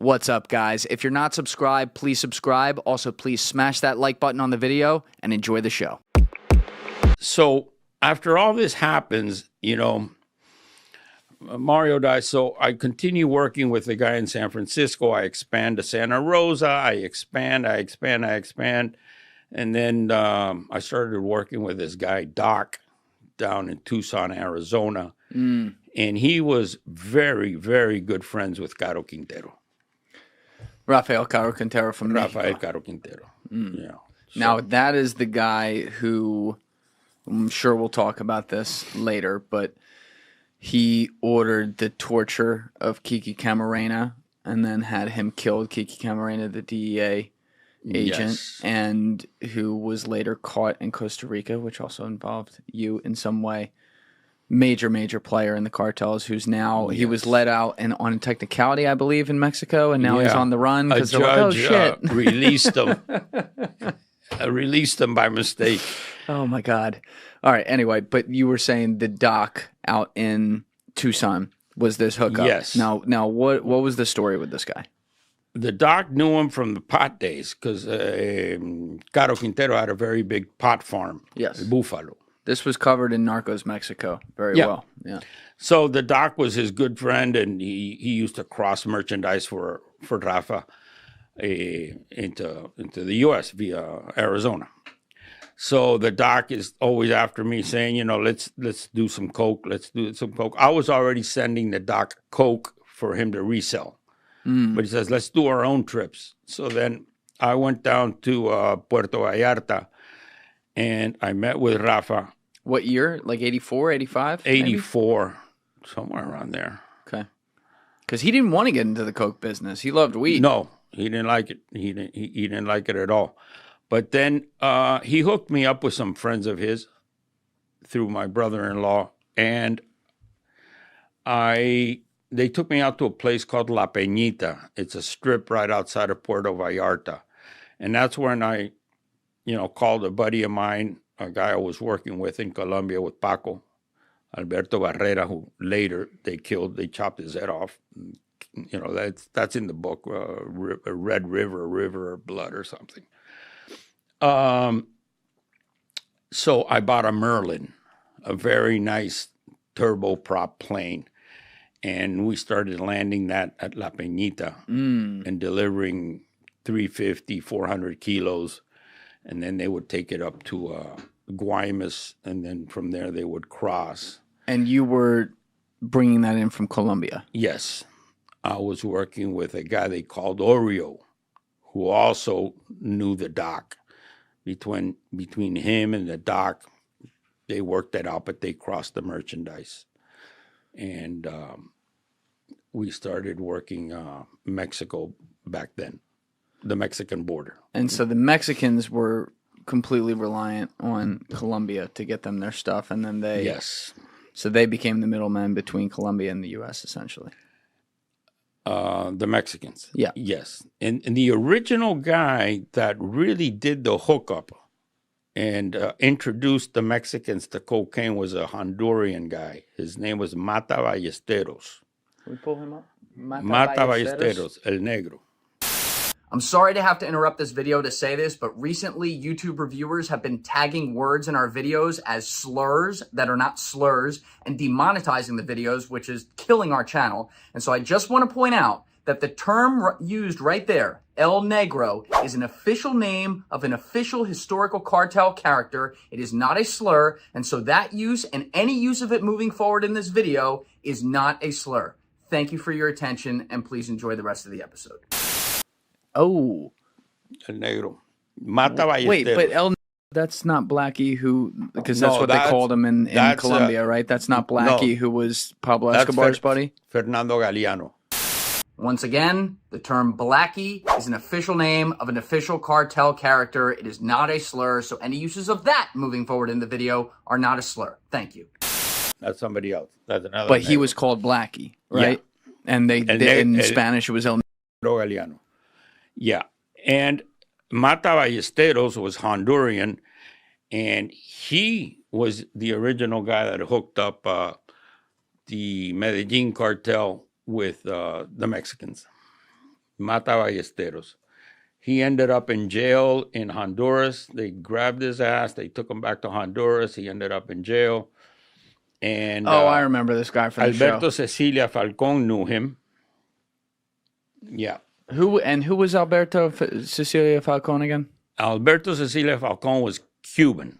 What's up, guys? If you're not subscribed, please subscribe. Also, please smash that like button on the video and enjoy the show. So after all this happens, you know, Mario dies. So I continue working with the guy in San Francisco. I expand to Santa Rosa. I expand. And then I started working with this guy, Doc, down in Tucson, Arizona. And he was very, very good friends with Caro Quintero. Rafael Caro Quintero from Rafael Mexico. Caro Quintero. Yeah. So, Now, that is the guy who, I'm sure we'll talk about this later, but he ordered the torture of Kiki Camarena and then had him killed, Kiki Camarena, the DEA agent, yes. and who was later caught in Costa Rica, which also involved you in some way. Major player in the cartels, who's now, he was let out on a technicality, I believe, in Mexico, and now he's on the run because they're like, oh, shit. Released him. Released him by mistake. Oh, my God. All right, anyway, but you were saying the doc out in Tucson was this hookup. Yes. Now, what was the story with this guy? The doc knew him from the pot days because Caro Quintero had a very big pot farm. Yes. Buffalo. This was covered in Narcos Mexico very well. Yeah. So the doc was his good friend, and he used to cross merchandise for Rafa into the U.S. via Arizona. So the doc is always after me saying, you know, let's do some coke. Let's do some coke. I was already sending the doc coke for him to resell. But he says, let's do our own trips. So then I went down to Puerto Vallarta, and I met with Rafa. What year? Like 84, 85? 84, somewhere around there. Okay. Because he didn't want to get into the coke business. He loved weed. No, he didn't like it. He didn't like it at all. But then he hooked me up with some friends of his through my brother-in-law, and they took me out to a place called La Peñita. It's a strip right outside of Puerto Vallarta. And that's when I, you know, called a buddy of mine, a guy I was working with in Colombia with Paco, Alberto Barrera, who later they chopped his head off. You know, that's in the book, Red River of Blood or something. So I bought a Merlin, a very nice turboprop plane. And we started landing that at La Peñita and delivering 350, 400 kilos. And then they would take it up to Guaymas, and then from there they would cross. And you were bringing that in from Colombia? Yes. I was working with a guy they called Oreo, who also knew the doc. Between him and the doc, they worked that out, but they crossed the merchandise. And we started working Mexico back then, the Mexican border. And so the Mexicans were completely reliant on Colombia to get them their stuff, and then so they became the middlemen between Colombia and the U.S. essentially. The Mexicans. Yeah. Yes. And the original guy that really did the hookup and introduced the Mexicans to cocaine was a Honduran guy. His name was Mata Ballesteros. Can we pull him up? Mata Ballesteros, El Negro. I'm sorry to have to interrupt this video to say this, but recently YouTube reviewers have been tagging words in our videos as slurs that are not slurs and demonetizing the videos, which is killing our channel. And so I just want to point out that the term used right there, El Negro, is an official name of an official historical cartel character. It is not a slur, and so that use and any use of it moving forward in this video is not a slur. Thank you for your attention, and please enjoy the rest of the episode. Oh. El Negro. Mata Ballesteros. Wait, but that's not Blackie who, because that's what they called him in Colombia, right? That's not Blackie who was Pablo Escobar's buddy? Fernando Galeano. Once again, the term Blackie is an official name of an official cartel character. It is not a slur, so any uses of that moving forward in the video are not a slur. Thank you. That's somebody else. That's another. But he was called Blackie, right? Yeah. And in Spanish it was El Negro Galeano. Yeah. And Mata Ballesteros was Honduran, and he was the original guy that hooked up the Medellin cartel with the Mexicans. Mata Ballesteros. He ended up in jail in Honduras. They grabbed his ass. They took him back to Honduras. He ended up in jail. And I remember this guy from the Alberto show. Cecilia Falcon knew him. Yeah. Who was Alberto Sicilia Falcon again? Alberto Cecilia Falcon was Cuban.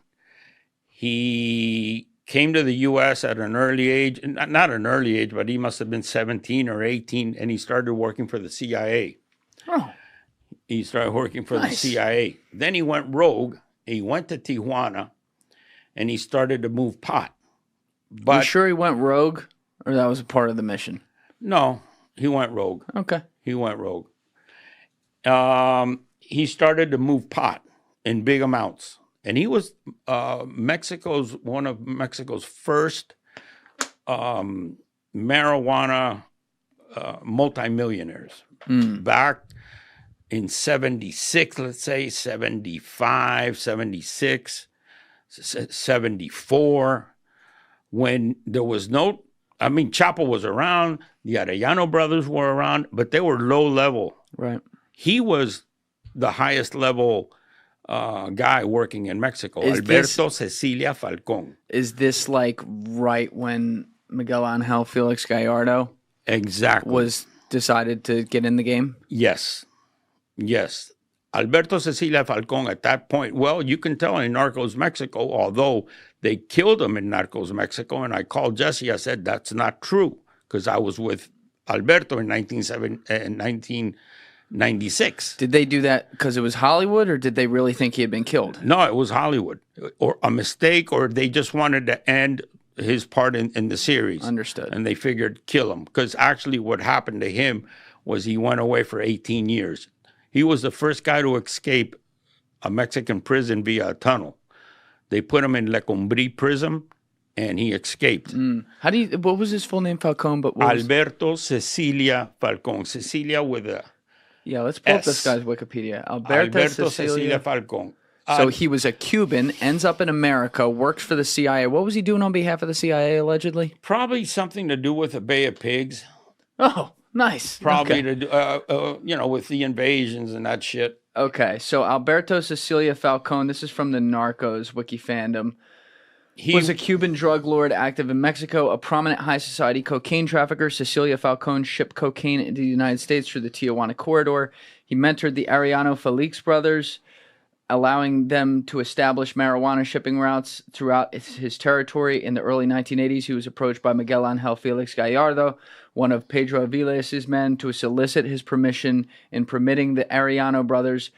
He came to the U.S. at an early age, not an early age, but he must have been 17 or 18, and he started working for the CIA. Oh. He started working for the CIA. Then he went rogue. He went to Tijuana, and he started to move pot. But you sure he went rogue, or that was a part of the mission? No, he went rogue. Okay. He went rogue. He started to move pot in big amounts. And he was one of Mexico's first marijuana multimillionaires. Back in 76, let's say, 75, 76, 74, when there was no, Chapo was around, the Arellano brothers were around, but they were low level. Right. He was the highest level guy working in Mexico, Alberto Cecilia Falcon. Is this like right when Miguel Angel Felix Gallardo was decided to get in the game? Yes. Yes. Alberto Cecilia Falcon at that point, well, you can tell in Narcos Mexico, although they killed him in Narcos Mexico, and I called Jesse, I said, that's not true, because I was with Alberto in 1996. Did they do that because it was Hollywood, or did they really think he had been killed? No, it was Hollywood, or a mistake, or they just wanted to end his part in the series. Understood. And they figured kill him, because actually what happened to him was he went away for 18 years. He was the first guy to escape a Mexican prison via a tunnel. They put him in Lecumbrí prison, and he escaped. What was his full name, Falcon? But Alberto Cecilia Falcon. Cecilia with a Yeah, let's pull up this guy's Wikipedia. Alberto Cecilia Falcon. So he was a Cuban, ends up in America, works for the CIA. What was he doing on behalf of the CIA, allegedly? Probably something to do with the Bay of Pigs. Oh, nice. Probably to do, with the invasions and that shit. Okay, so Alberto Cecilia Falcon, this is from the Narcos wiki fandom. He was a Cuban drug lord active in Mexico, a prominent high society cocaine trafficker. Cecilia Falcon shipped cocaine into the United States through the Tijuana corridor. He mentored the Arellano Felix brothers, allowing them to establish marijuana shipping routes throughout his territory. In the early 1980s, he was approached by Miguel Angel Felix Gallardo, one of Pedro Aviles' men, to solicit his permission in permitting the Arellano brothers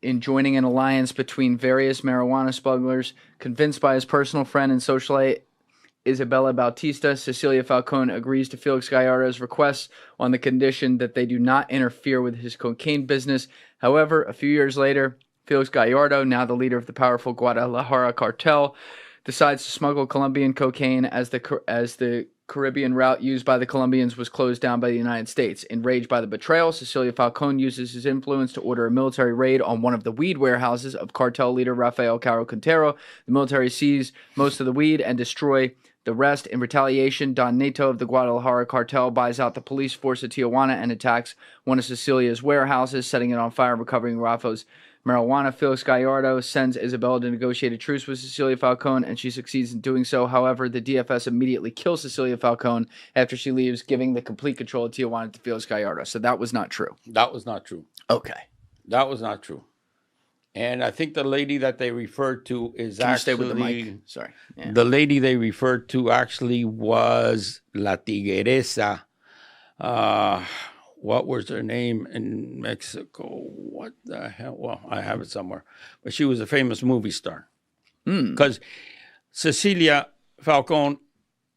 in joining an alliance between various marijuana smugglers. Convinced by his personal friend and socialite Isabella Bautista, Cecilia Falcon agrees to Felix Gallardo's requests on the condition that they do not interfere with his cocaine business. However, a few years later, Felix Gallardo, now the leader of the powerful Guadalajara cartel, decides to smuggle Colombian cocaine as the Caribbean route used by the Colombians was closed down by the United States. Enraged by the betrayal, Cecilia Falcon uses his influence to order a military raid on one of the weed warehouses of cartel leader Rafael Caro Quintero. The military seize most of the weed and destroy the rest. In retaliation, Don Neto of the Guadalajara cartel buys out the police force at Tijuana and attacks one of Cecilia's warehouses, setting it on fire and recovering Rafa's marijuana. Felix Gallardo sends Isabella to negotiate a truce with Cecilia Falcon, and she succeeds in doing so. However, the DFS immediately kills Cecilia Falcon after she leaves, giving the complete control of Tijuana to Felix Gallardo. So that was not true. That was not true. Okay. That was not true. And I think the lady that they referred to is Can actually... you stay with the mic? Sorry. Yeah. The lady they referred to actually was La Tigresa. What was her name in Mexico? What the hell? Well, I have it somewhere. But she was a famous movie star. Because Cecilia Falcon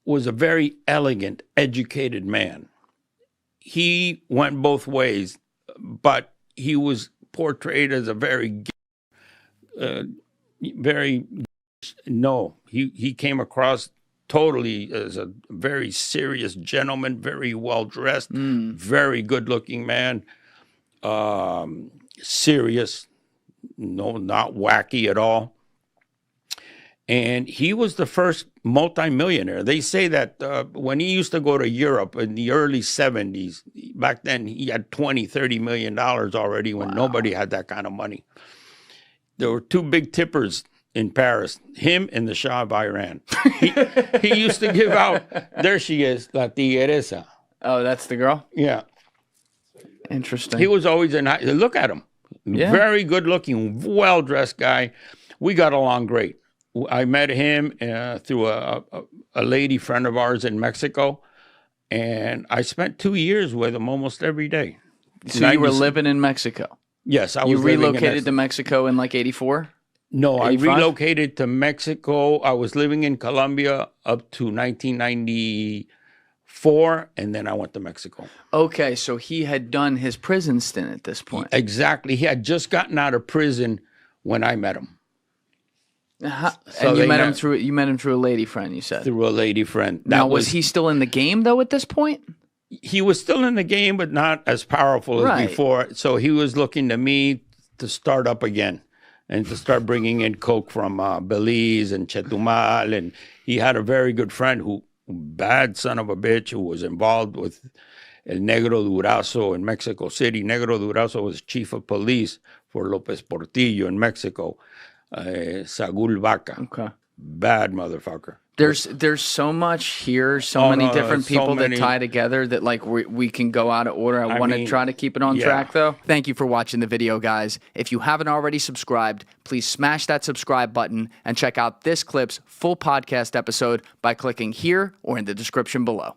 was a very elegant, educated man. He went both ways, but he was portrayed as a he came across totally as a very serious gentleman, very well-dressed, very good-looking man, serious, no, not wacky at all. And he was the first multimillionaire. They say that when he used to go to Europe in the early 70s, back then he had $20-30 million already when nobody had that kind of money. There were two big tippers in Paris, him and the Shah of Iran. He used to give out, there she is, La Tigresa. Oh, that's the girl? Yeah. Interesting. He was always look at him. Yeah. Very good looking, well-dressed guy. We got along great. I met him through a lady friend of ours in Mexico, and I spent 2 years with him almost every day. So you were living in Mexico? Yes, I was. You living relocated to Mexico in like 84? No, 85? I relocated to Mexico. I was living in Colombia up to 1994, and then I went to Mexico. Okay, so he had done his prison stint at this point. Exactly. He had just gotten out of prison when I met him. And you met him through a lady friend, you said? Through a lady friend. Now, was he still in the game, though, at this point? He was still in the game, but not as powerful as before. So he was looking to me to start up again and to start bringing in coke from Belize and Chetumal. And he had a very good friend who, bad son of a bitch, who was involved with El Negro Durazo in Mexico City. Negro Durazo was chief of police for López Portillo in Mexico. Sagul Vaca. Okay. Bad motherfucker. There's so much here, so many different people that tie together that like we can go out of order. I want to try to keep it on track though. Thank you for watching the video, guys. If you haven't already subscribed, please smash that subscribe button and check out this clip's full podcast episode by clicking here or in the description below.